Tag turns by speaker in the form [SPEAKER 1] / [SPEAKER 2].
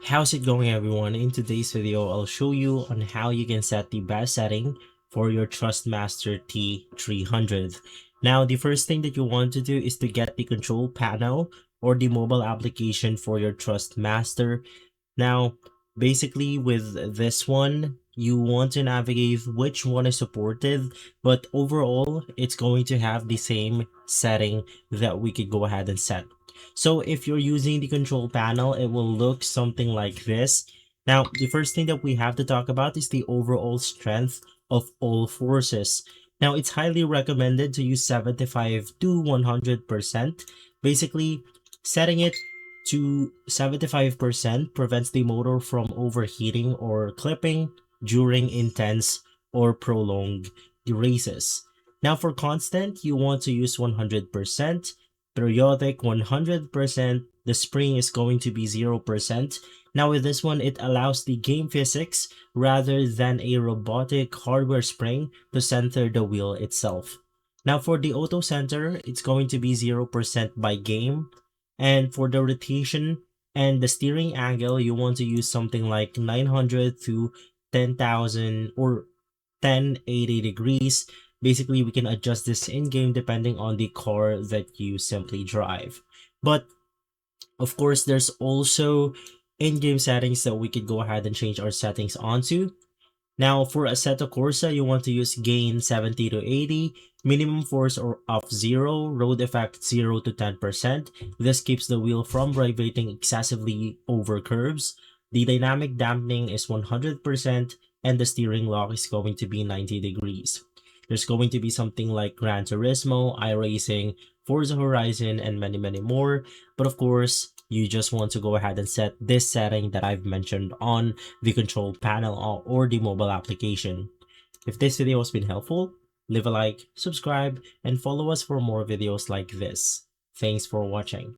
[SPEAKER 1] How's it going, everyone? In today's video, I'll show you on how you can set the best setting for your Thrustmaster T300. Now, the first thing that you want to do is to get the control panel or the mobile application for your Thrustmaster. Now, basically with this one, you want to navigate which one is supported, but overall, it's going to have the same setting that we could go ahead and set. So if you're using the control panel, it will look something like this. Now, the first thing that we have to talk about is the overall strength of all forces. Now, it's highly recommended to use 75 to 100%. Basically, setting it to 75% prevents the motor from overheating or clipping during intense or prolonged races. Now, for constant, you want to use 100%. Periodic 100%, the spring is going to be 0%. Now with this one, it allows the game physics rather than a robotic hardware spring to center the wheel itself. Now for the auto center, it's going to be 0% by game. And for the rotation and the steering angle, you want to use something like 900 to 10,000 or 1080 degrees. Basically, we can adjust this in-game depending on the car that you simply drive. But of course, there's also in-game settings that we could go ahead and change our settings onto. Now, for Assetto Corsa, you want to use gain 70 to 80, minimum force or of 0, road effect 0 to 10%. This keeps the wheel from vibrating excessively over curves. The dynamic dampening is 100%, and the steering lock is going to be 90 degrees. There's going to be something like Gran Turismo, iRacing, Forza Horizon, and many more. But of course, you just want to go ahead and set this setting that I've mentioned on the control panel or the mobile application. If this video has been helpful, leave a like, subscribe, and follow us for more videos like this. Thanks for watching.